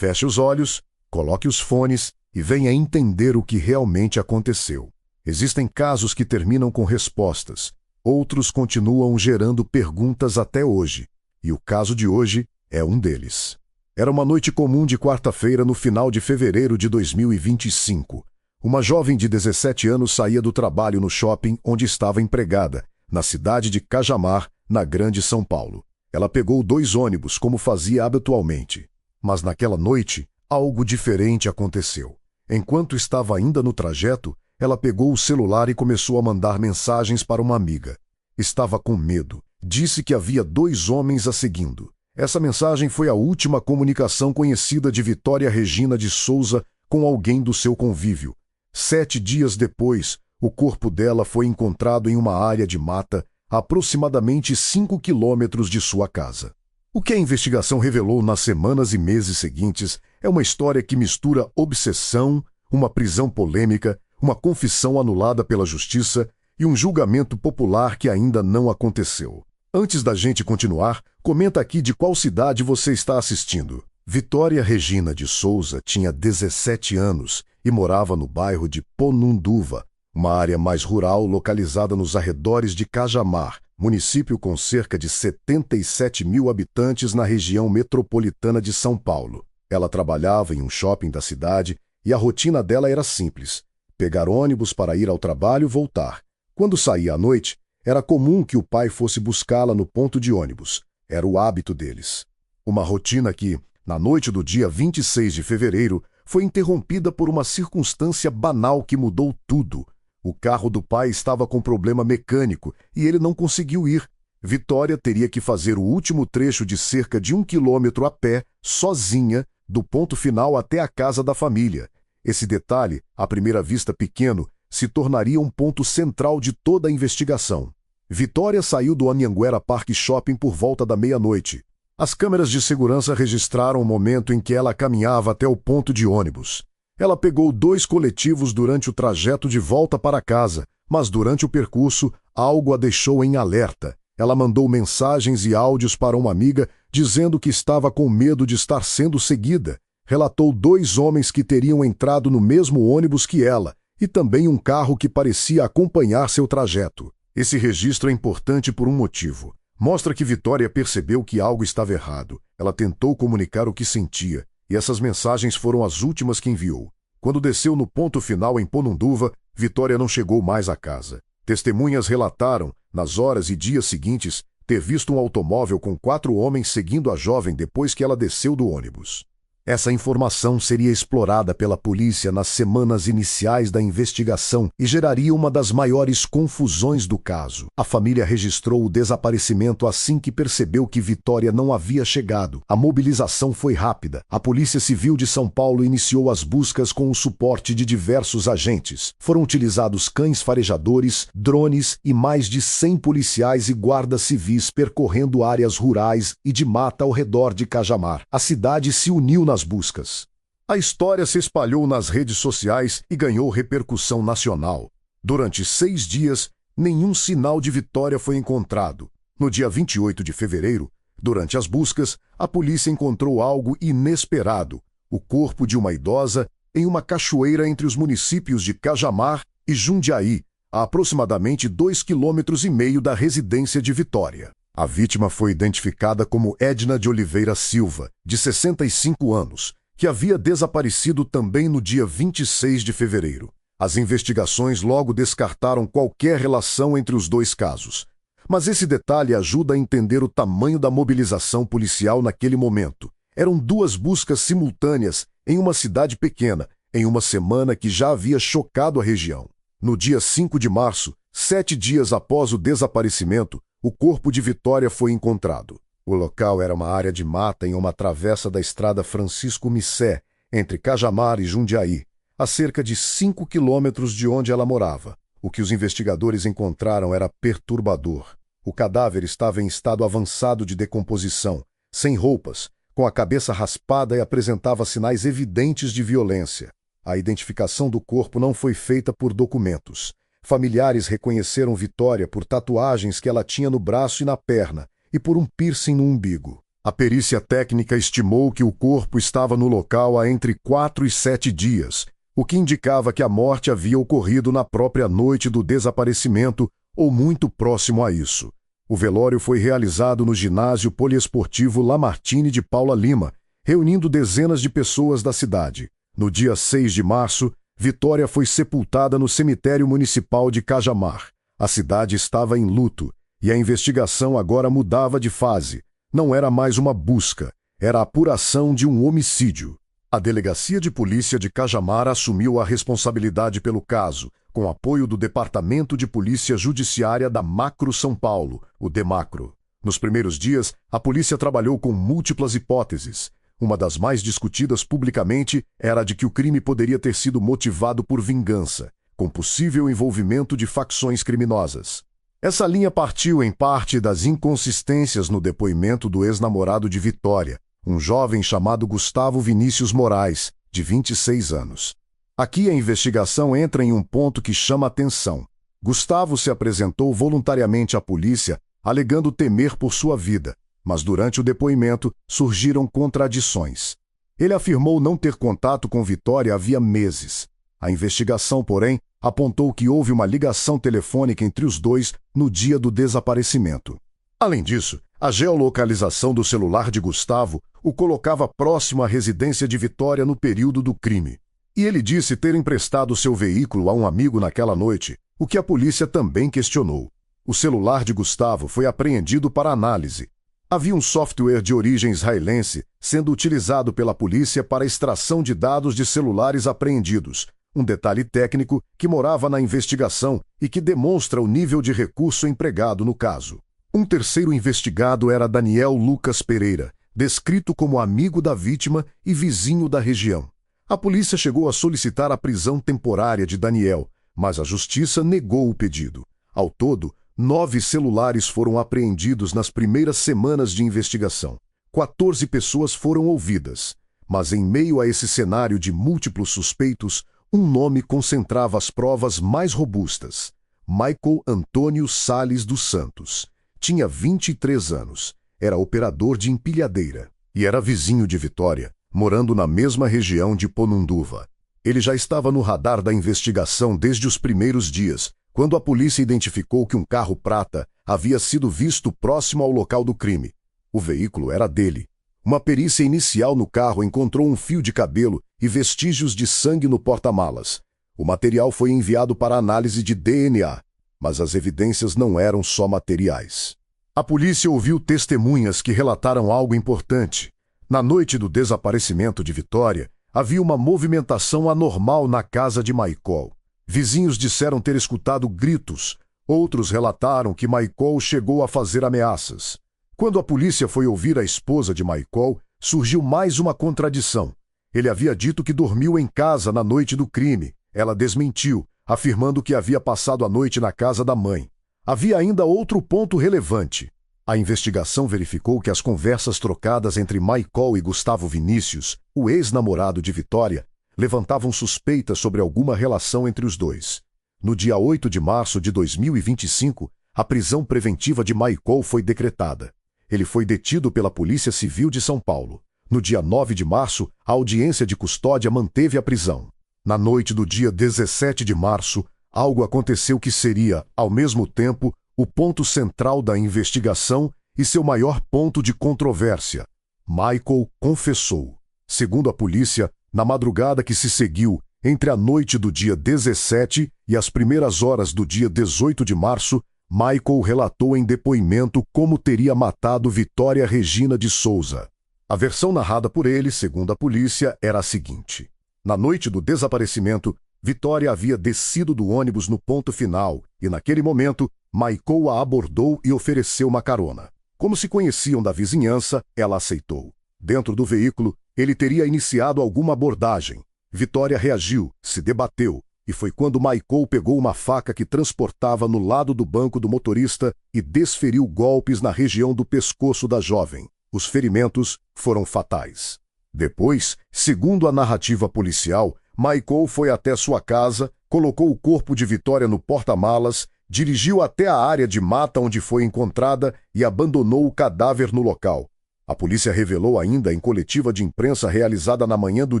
Feche os olhos, coloque os fones e venha entender o que realmente aconteceu. Existem casos que terminam com respostas, outros continuam gerando perguntas até hoje, e o caso de hoje é um deles. Era uma noite comum de quarta-feira no final de fevereiro de 2025. Uma jovem de 17 anos saía do trabalho no shopping onde estava empregada, na cidade de Cajamar, na Grande São Paulo. Ela pegou 2 ônibus, como fazia habitualmente. Mas naquela noite, algo diferente aconteceu. Enquanto estava ainda no trajeto, ela pegou o celular e começou a mandar mensagens para uma amiga. Estava com medo. Disse que havia 2 homens a seguindo. Essa mensagem foi a última comunicação conhecida de Vitória Regina de Souza com alguém do seu convívio. 7 dias depois, o corpo dela foi encontrado em uma área de mata, a aproximadamente 5 quilômetros de sua casa. O que a investigação revelou nas semanas e meses seguintes é uma história que mistura obsessão, uma prisão polêmica, uma confissão anulada pela justiça e um julgamento popular que ainda não aconteceu. Antes da gente continuar, comenta aqui de qual cidade você está assistindo. Vitória Regina de Souza tinha 17 anos e morava no bairro de Ponunduva, uma área mais rural localizada nos arredores de Cajamar, município com cerca de 77 mil habitantes na região metropolitana de São Paulo. Ela trabalhava em um shopping da cidade e a rotina dela era simples: pegar ônibus para ir ao trabalho e voltar. Quando saía à noite, era comum que o pai fosse buscá-la no ponto de ônibus. Era o hábito deles. Uma rotina que, na noite do dia 26 de fevereiro, foi interrompida por uma circunstância banal que mudou tudo. O carro do pai estava com problema mecânico e ele não conseguiu ir. Vitória teria que fazer o último trecho de cerca de 1 quilômetro a pé, sozinha, do ponto final até a casa da família. Esse detalhe, à primeira vista pequeno, se tornaria um ponto central de toda a investigação. Vitória saiu do Anhanguera Park Shopping por volta da meia-noite. As câmeras de segurança registraram o momento em que ela caminhava até o ponto de ônibus. Ela pegou 2 coletivos durante o trajeto de volta para casa, mas durante o percurso, algo a deixou em alerta. Ela mandou mensagens e áudios para uma amiga dizendo que estava com medo de estar sendo seguida. Relatou 2 homens que teriam entrado no mesmo ônibus que ela e também um carro que parecia acompanhar seu trajeto. Esse registro é importante por um motivo. Mostra que Vitória percebeu que algo estava errado. Ela tentou comunicar o que sentia, e essas mensagens foram as últimas que enviou. Quando desceu no ponto final em Ponunduva, Vitória não chegou mais à casa. Testemunhas relataram, nas horas e dias seguintes, ter visto um automóvel com 4 homens seguindo a jovem depois que ela desceu do ônibus. Essa informação seria explorada pela polícia nas semanas iniciais da investigação e geraria uma das maiores confusões do caso. A família registrou o desaparecimento assim que percebeu que Vitória não havia chegado. A mobilização foi rápida. A Polícia Civil de São Paulo iniciou as buscas com o suporte de diversos agentes. Foram utilizados cães farejadores, drones e mais de 100 policiais e guardas civis percorrendo áreas rurais e de mata ao redor de Cajamar. A cidade se uniu nas buscas. A história se espalhou nas redes sociais e ganhou repercussão nacional. Durante 6 dias, nenhum sinal de Vitória foi encontrado. No dia 28 de fevereiro, durante as buscas, a polícia encontrou algo inesperado: o corpo de uma idosa em uma cachoeira entre os municípios de Cajamar e Jundiaí, a aproximadamente 2,5 km da residência de Vitória. A vítima foi identificada como Edna de Oliveira Silva, de 65 anos, que havia desaparecido também no dia 26 de fevereiro. As investigações logo descartaram qualquer relação entre os 2 casos. Mas esse detalhe ajuda a entender o tamanho da mobilização policial naquele momento. Eram 2 buscas simultâneas em uma cidade pequena, em uma semana que já havia chocado a região. No dia 5 de março, 7 dias após o desaparecimento, o corpo de Vitória foi encontrado. O local era uma área de mata em uma travessa da estrada Francisco Missé, entre Cajamar e Jundiaí, a cerca de 5 quilômetros de onde ela morava. O que os investigadores encontraram era perturbador. O cadáver estava em estado avançado de decomposição, sem roupas, com a cabeça raspada e apresentava sinais evidentes de violência. A identificação do corpo não foi feita por documentos. Familiares reconheceram Vitória por tatuagens que ela tinha no braço e na perna e por um piercing no umbigo. A perícia técnica estimou que o corpo estava no local há entre 4 e 7 dias, o que indicava que a morte havia ocorrido na própria noite do desaparecimento ou muito próximo a isso. O velório foi realizado no ginásio poliesportivo Lamartine de Paula Lima, reunindo dezenas de pessoas da cidade. No dia 6 de março, Vitória foi sepultada no cemitério municipal de Cajamar. A cidade estava em luto e a investigação agora mudava de fase. Não era mais uma busca, era a apuração de um homicídio. A Delegacia de Polícia de Cajamar assumiu a responsabilidade pelo caso, com apoio do Departamento de Polícia Judiciária da Macro São Paulo, o DEMACRO. Nos primeiros dias, a polícia trabalhou com múltiplas hipóteses. Uma das mais discutidas publicamente era a de que o crime poderia ter sido motivado por vingança, com possível envolvimento de facções criminosas. Essa linha partiu em parte das inconsistências no depoimento do ex-namorado de Vitória, um jovem chamado Gustavo Vinícius Moraes, de 26 anos. Aqui a investigação entra em um ponto que chama atenção. Gustavo se apresentou voluntariamente à polícia, alegando temer por sua vida, mas durante o depoimento surgiram contradições. Ele afirmou não ter contato com Vitória havia meses. A investigação, porém, apontou que houve uma ligação telefônica entre os dois no dia do desaparecimento. Além disso, a geolocalização do celular de Gustavo o colocava próximo à residência de Vitória no período do crime. E ele disse ter emprestado seu veículo a um amigo naquela noite, o que a polícia também questionou. O celular de Gustavo foi apreendido para análise. Havia um software de origem israelense sendo utilizado pela polícia para extração de dados de celulares apreendidos, um detalhe técnico que morava na investigação e que demonstra o nível de recurso empregado no caso. Um terceiro investigado era Daniel Lucas Pereira, descrito como amigo da vítima e vizinho da região. A polícia chegou a solicitar a prisão temporária de Daniel, mas a justiça negou o pedido. Ao todo, 9 celulares foram apreendidos nas primeiras semanas de investigação. 14 pessoas foram ouvidas. Mas em meio a esse cenário de múltiplos suspeitos, um nome concentrava as provas mais robustas. Michael Antônio Sales dos Santos. Tinha 23 anos. Era operador de empilhadeira. E era vizinho de Vitória, morando na mesma região de Ponunduva. Ele já estava no radar da investigação desde os primeiros dias, quando a polícia identificou que um carro prata havia sido visto próximo ao local do crime. O veículo era dele. Uma perícia inicial no carro encontrou um fio de cabelo e vestígios de sangue no porta-malas. O material foi enviado para análise de DNA, mas as evidências não eram só materiais. A polícia ouviu testemunhas que relataram algo importante. Na noite do desaparecimento de Vitória, havia uma movimentação anormal na casa de Michael. Vizinhos disseram ter escutado gritos. Outros relataram que Michael chegou a fazer ameaças. Quando a polícia foi ouvir a esposa de Michael, surgiu mais uma contradição. Ele havia dito que dormiu em casa na noite do crime. Ela desmentiu, afirmando que havia passado a noite na casa da mãe. Havia ainda outro ponto relevante. A investigação verificou que as conversas trocadas entre Michael e Gustavo Vinícius, o ex-namorado de Vitória, levantavam suspeitas sobre alguma relação entre os dois. No dia 8 de março de 2025, a prisão preventiva de Michael foi decretada. Ele foi detido pela Polícia Civil de São Paulo. No dia 9 de março, a audiência de custódia manteve a prisão. Na noite do dia 17 de março, algo aconteceu que seria, ao mesmo tempo, o ponto central da investigação e seu maior ponto de controvérsia. Michael confessou. Segundo a polícia, na madrugada que se seguiu, entre a noite do dia 17 e as primeiras horas do dia 18 de março, Michael relatou em depoimento como teria matado Vitória Regina de Souza. A versão narrada por ele, segundo a polícia, era a seguinte. Na noite do desaparecimento, Vitória havia descido do ônibus no ponto final e, naquele momento, Michael a abordou e ofereceu uma carona. Como se conheciam da vizinhança, ela aceitou. Dentro do veículo, ele teria iniciado alguma abordagem. Vitória reagiu, se debateu, e foi quando Michael pegou uma faca que transportava no lado do banco do motorista e desferiu golpes na região do pescoço da jovem. Os ferimentos foram fatais. Depois, segundo a narrativa policial, Michael foi até sua casa, colocou o corpo de Vitória no porta-malas, dirigiu até a área de mata onde foi encontrada e abandonou o cadáver no local. A polícia revelou ainda em coletiva de imprensa realizada na manhã do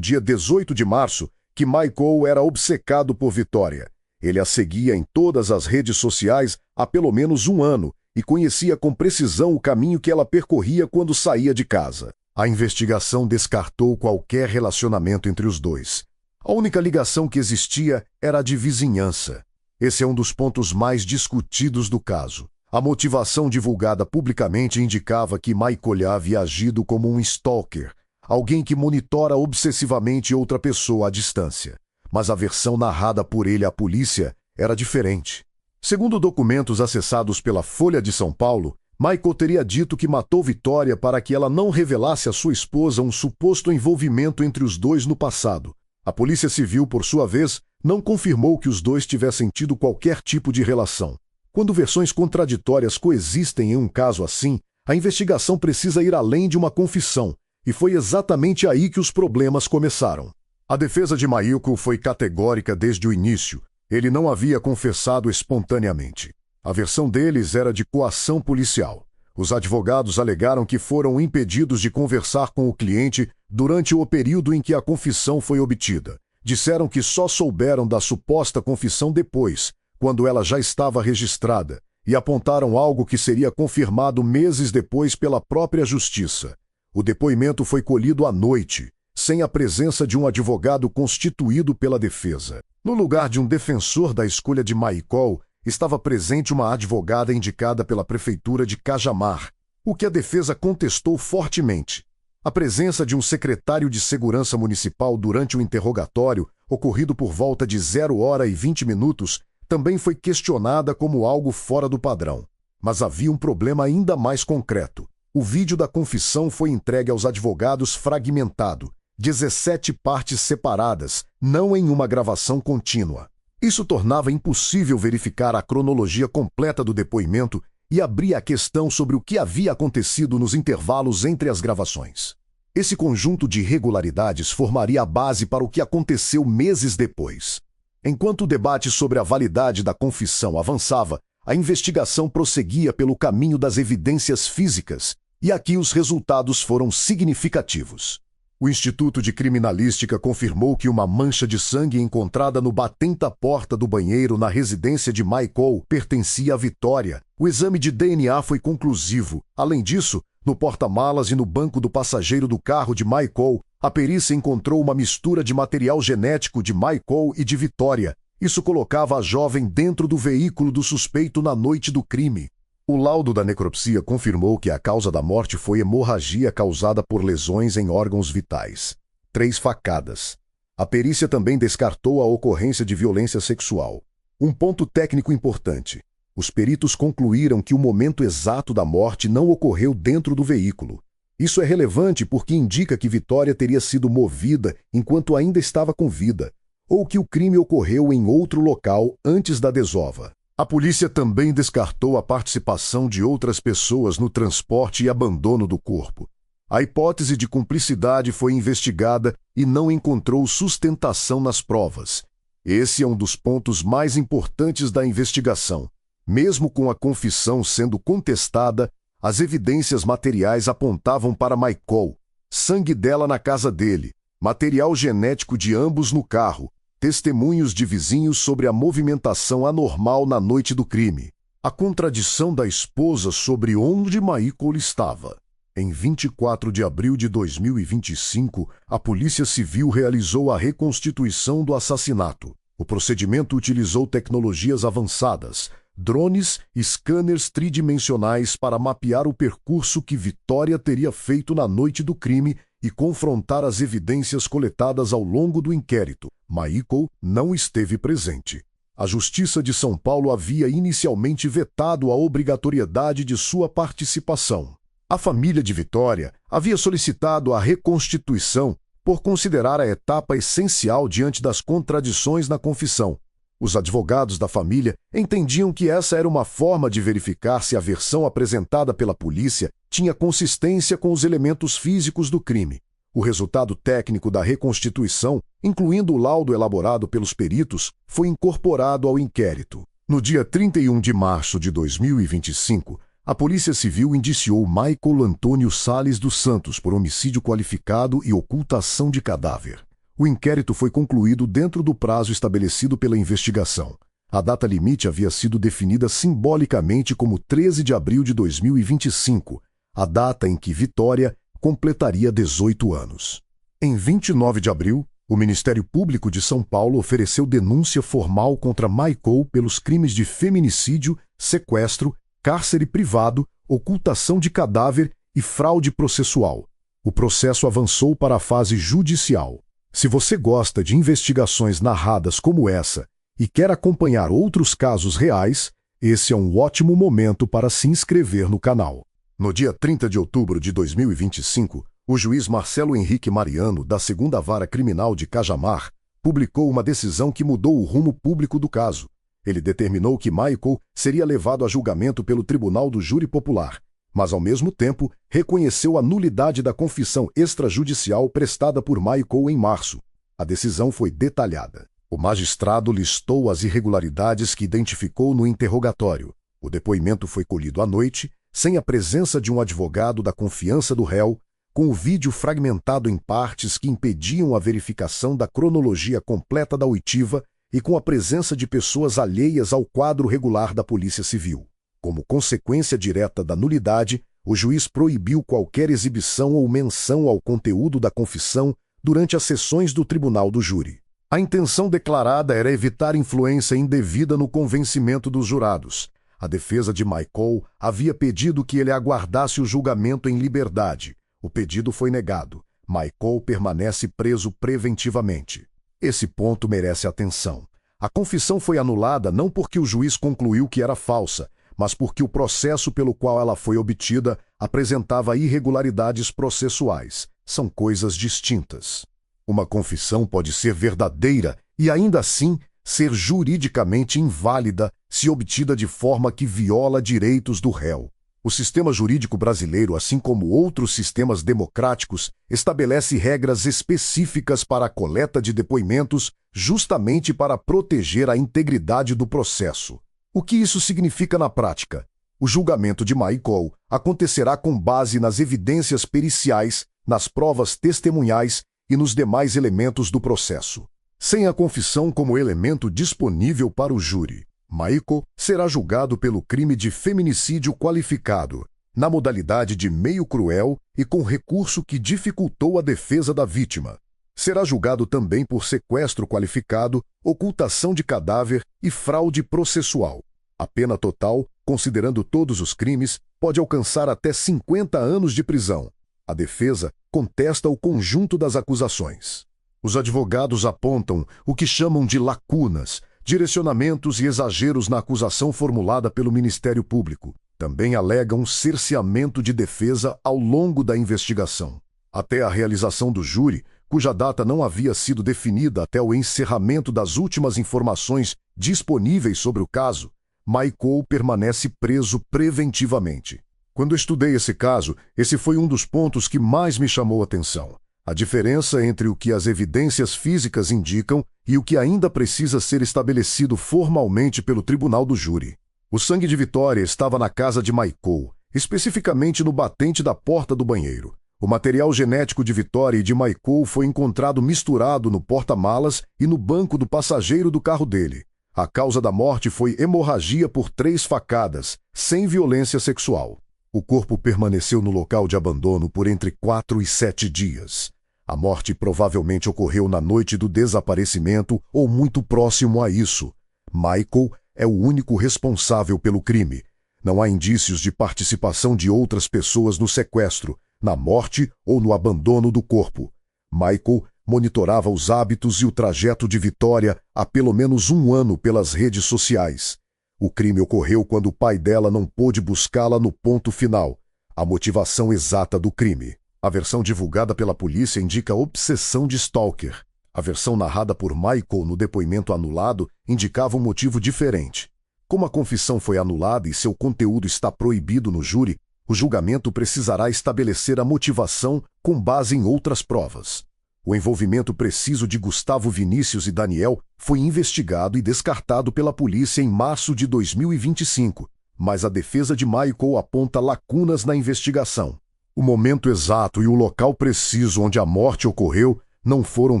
dia 18 de março que Michael era obcecado por Vitória. Ele a seguia em todas as redes sociais há pelo menos um ano e conhecia com precisão o caminho que ela percorria quando saía de casa. A investigação descartou qualquer relacionamento entre os dois. A única ligação que existia era a de vizinhança. Esse é um dos pontos mais discutidos do caso. A motivação divulgada publicamente indicava que Michael havia agido como um stalker, alguém que monitora obsessivamente outra pessoa à distância. Mas a versão narrada por ele à polícia era diferente. Segundo documentos acessados pela Folha de São Paulo, Michael teria dito que matou Vitória para que ela não revelasse à sua esposa um suposto envolvimento entre os dois no passado. A Polícia Civil, por sua vez, não confirmou que os dois tivessem tido qualquer tipo de relação. Quando versões contraditórias coexistem em um caso assim, a investigação precisa ir além de uma confissão, e foi exatamente aí que os problemas começaram. A defesa de Michael foi categórica desde o início. Ele não havia confessado espontaneamente. A versão deles era de coação policial. Os advogados alegaram que foram impedidos de conversar com o cliente durante o período em que a confissão foi obtida. Disseram que só souberam da suposta confissão depois, quando ela já estava registrada, e apontaram algo que seria confirmado meses depois pela própria justiça. O depoimento foi colhido à noite, sem a presença de um advogado constituído pela defesa. No lugar de um defensor da escolha de Michael, estava presente uma advogada indicada pela Prefeitura de Cajamar, o que a defesa contestou fortemente. A presença de um secretário de Segurança Municipal durante o interrogatório, ocorrido por volta de 0h20, também foi questionada como algo fora do padrão. Mas havia um problema ainda mais concreto. O vídeo da confissão foi entregue aos advogados fragmentado, 17 partes separadas, não em uma gravação contínua. Isso tornava impossível verificar a cronologia completa do depoimento e abria a questão sobre o que havia acontecido nos intervalos entre as gravações. Esse conjunto de irregularidades formaria a base para o que aconteceu meses depois. Enquanto o debate sobre a validade da confissão avançava, a investigação prosseguia pelo caminho das evidências físicas, e aqui os resultados foram significativos. O Instituto de Criminalística confirmou que uma mancha de sangue encontrada no batente-porta do banheiro na residência de Michael pertencia a Vitória. O exame de DNA foi conclusivo. Além disso, no porta-malas e no banco do passageiro do carro de Michael, a perícia encontrou uma mistura de material genético de Michael e de Vitória. Isso colocava a jovem dentro do veículo do suspeito na noite do crime. O laudo da necropsia confirmou que a causa da morte foi hemorragia causada por lesões em órgãos vitais. 3 facadas. A perícia também descartou a ocorrência de violência sexual. Um ponto técnico importante. Os peritos concluíram que o momento exato da morte não ocorreu dentro do veículo. Isso é relevante porque indica que Vitória teria sido movida enquanto ainda estava com vida, ou que o crime ocorreu em outro local antes da desova. A polícia também descartou a participação de outras pessoas no transporte e abandono do corpo. A hipótese de cumplicidade foi investigada e não encontrou sustentação nas provas. Esse é um dos pontos mais importantes da investigação. Mesmo com a confissão sendo contestada, as evidências materiais apontavam para Michael, sangue dela na casa dele, material genético de ambos no carro, testemunhos de vizinhos sobre a movimentação anormal na noite do crime. A contradição da esposa sobre onde Michael estava. Em 24 de abril de 2025, a Polícia Civil realizou a reconstituição do assassinato. O procedimento utilizou tecnologias avançadas, drones e scanners tridimensionais para mapear o percurso que Vitória teria feito na noite do crime e confrontar as evidências coletadas ao longo do inquérito. Michael não esteve presente. A Justiça de São Paulo havia inicialmente vetado a obrigatoriedade de sua participação. A família de Vitória havia solicitado a reconstituição por considerar a etapa essencial diante das contradições na confissão. Os advogados da família entendiam que essa era uma forma de verificar se a versão apresentada pela polícia tinha consistência com os elementos físicos do crime. O resultado técnico da reconstituição, incluindo o laudo elaborado pelos peritos, foi incorporado ao inquérito. No dia 31 de março de 2025, A Polícia Civil indiciou Michael Antônio Sales dos Santos por homicídio qualificado e ocultação de cadáver. O inquérito foi concluído dentro do prazo estabelecido pela investigação. A data limite havia sido definida simbolicamente como 13 de abril de 2025, a data em que Vitória completaria 18 anos. Em 29 de abril, o Ministério Público de São Paulo ofereceu denúncia formal contra Michael pelos crimes de feminicídio, sequestro, cárcere privado, ocultação de cadáver e fraude processual. O processo avançou para a fase judicial. Se você gosta de investigações narradas como essa e quer acompanhar outros casos reais, esse é um ótimo momento para se inscrever no canal. No dia 30 de outubro de 2025, o juiz Marcelo Henrique Mariano, da 2ª Vara Criminal de Cajamar, publicou uma decisão que mudou o rumo público do caso. Ele determinou que Michael seria levado a julgamento pelo Tribunal do Júri Popular, mas, ao mesmo tempo, reconheceu a nulidade da confissão extrajudicial prestada por Michael em março. A decisão foi detalhada. O magistrado listou as irregularidades que identificou no interrogatório. O depoimento foi colhido à noite, sem a presença de um advogado da confiança do réu, com o vídeo fragmentado em partes que impediam a verificação da cronologia completa da oitiva e com a presença de pessoas alheias ao quadro regular da Polícia Civil. Como consequência direta da nulidade, o juiz proibiu qualquer exibição ou menção ao conteúdo da confissão durante as sessões do Tribunal do Júri. A intenção declarada era evitar influência indevida no convencimento dos jurados. A defesa de Michael havia pedido que ele aguardasse o julgamento em liberdade. O pedido foi negado. Michael permanece preso preventivamente. Esse ponto merece atenção. A confissão foi anulada não porque o juiz concluiu que era falsa, mas porque o processo pelo qual ela foi obtida apresentava irregularidades processuais. São coisas distintas. Uma confissão pode ser verdadeira e, ainda assim, ser juridicamente inválida se obtida de forma que viola direitos do réu. O sistema jurídico brasileiro, assim como outros sistemas democráticos, estabelece regras específicas para a coleta de depoimentos justamente para proteger a integridade do processo. O que isso significa na prática? O julgamento de Michael acontecerá com base nas evidências periciais, nas provas testemunhais e nos demais elementos do processo. Sem a confissão como elemento disponível para o júri, Michael será julgado pelo crime de feminicídio qualificado, na modalidade de meio cruel e com recurso que dificultou a defesa da vítima. Será julgado também por sequestro qualificado, ocultação de cadáver e fraude processual. A pena total, considerando todos os crimes, pode alcançar até 50 anos de prisão. A defesa contesta o conjunto das acusações. Os advogados apontam o que chamam de lacunas, direcionamentos e exageros na acusação formulada pelo Ministério Público. Também alegam cerceamento de defesa ao longo da investigação. Até a realização do júri, cuja data não havia sido definida até o encerramento das últimas informações disponíveis sobre o caso, Michael permanece preso preventivamente. Quando estudei esse caso, esse foi um dos pontos que mais me chamou a atenção. A diferença entre o que as evidências físicas indicam e o que ainda precisa ser estabelecido formalmente pelo Tribunal do Júri. O sangue de Vitória estava na casa de Michael, especificamente no batente da porta do banheiro. O material genético de Vitória e de Michael foi encontrado misturado no porta-malas e no banco do passageiro do carro dele. A causa da morte foi hemorragia por 3 facadas, sem violência sexual. O corpo permaneceu no local de abandono por entre 4 e 7 dias. A morte provavelmente ocorreu na noite do desaparecimento ou muito próximo a isso. Michael é o único responsável pelo crime. Não há indícios de participação de outras pessoas no sequestro, na morte ou no abandono do corpo. Michael monitorava os hábitos e o trajeto de Vitória há pelo menos 1 ano pelas redes sociais. O crime ocorreu quando o pai dela não pôde buscá-la no ponto final, a motivação exata do crime. A versão divulgada pela polícia indica obsessão de stalker. A versão narrada por Michael no depoimento anulado indicava um motivo diferente. Como a confissão foi anulada e seu conteúdo está proibido no júri, o julgamento precisará estabelecer a motivação com base em outras provas. O envolvimento preciso de Gustavo Vinícius e Daniel foi investigado e descartado pela polícia em março de 2025, mas a defesa de Michael aponta lacunas na investigação. O momento exato e o local preciso onde a morte ocorreu não foram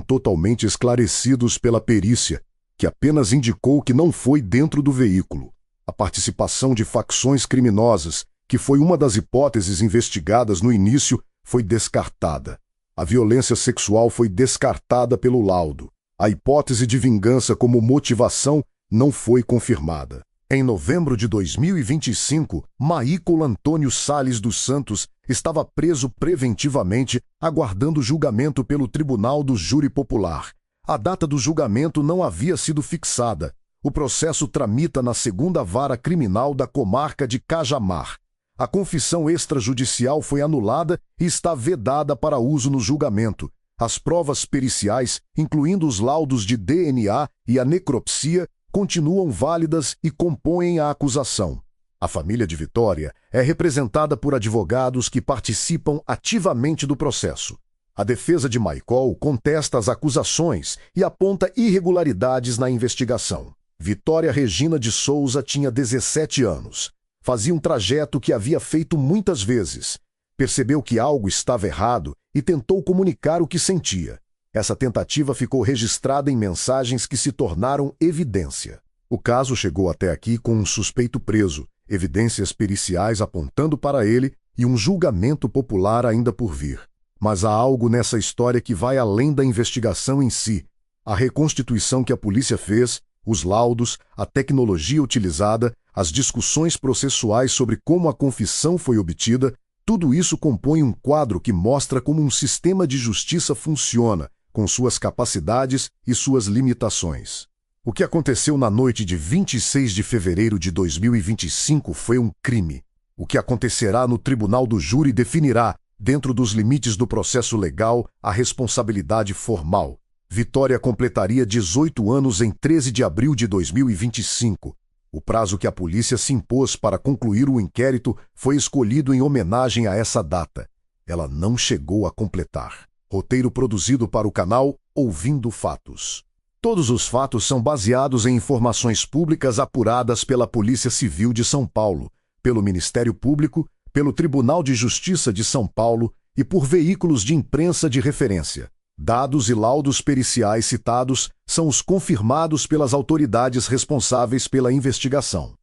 totalmente esclarecidos pela perícia, que apenas indicou que não foi dentro do veículo. A participação de facções criminosas, que foi uma das hipóteses investigadas no início, foi descartada. A violência sexual foi descartada pelo laudo. A hipótese de vingança como motivação não foi confirmada. Em novembro de 2025, Michael Antônio Salles dos Santos estava preso preventivamente, aguardando julgamento pelo Tribunal do Júri Popular. A data do julgamento não havia sido fixada. O processo tramita na 2ª Vara Criminal da Comarca de Cajamar. A confissão extrajudicial foi anulada e está vedada para uso no julgamento. As provas periciais, incluindo os laudos de DNA e a necropsia, continuam válidas e compõem a acusação. A família de Vitória é representada por advogados que participam ativamente do processo. A defesa de Michael contesta as acusações e aponta irregularidades na investigação. Vitória Regina de Souza tinha 17 anos. Fazia um trajeto que havia feito muitas vezes. Percebeu que algo estava errado e tentou comunicar o que sentia. Essa tentativa ficou registrada em mensagens que se tornaram evidência. O caso chegou até aqui com um suspeito preso, evidências periciais apontando para ele e um julgamento popular ainda por vir. Mas há algo nessa história que vai além da investigação em si. A reconstituição que a polícia fez, os laudos, a tecnologia utilizada, as discussões processuais sobre como a confissão foi obtida, tudo isso compõe um quadro que mostra como um sistema de justiça funciona, com suas capacidades e suas limitações. O que aconteceu na noite de 26 de fevereiro de 2025 foi um crime. O que acontecerá no Tribunal do Júri definirá, dentro dos limites do processo legal, a responsabilidade formal. Vitória completaria 18 anos em 13 de abril de 2025. O prazo que a polícia se impôs para concluir o inquérito foi escolhido em homenagem a essa data. Ela não chegou a completar. Roteiro produzido para o canal Ouvindo Fatos. Todos os fatos são baseados em informações públicas apuradas pela Polícia Civil de São Paulo, pelo Ministério Público, pelo Tribunal de Justiça de São Paulo e por veículos de imprensa de referência. Dados e laudos periciais citados são os confirmados pelas autoridades responsáveis pela investigação.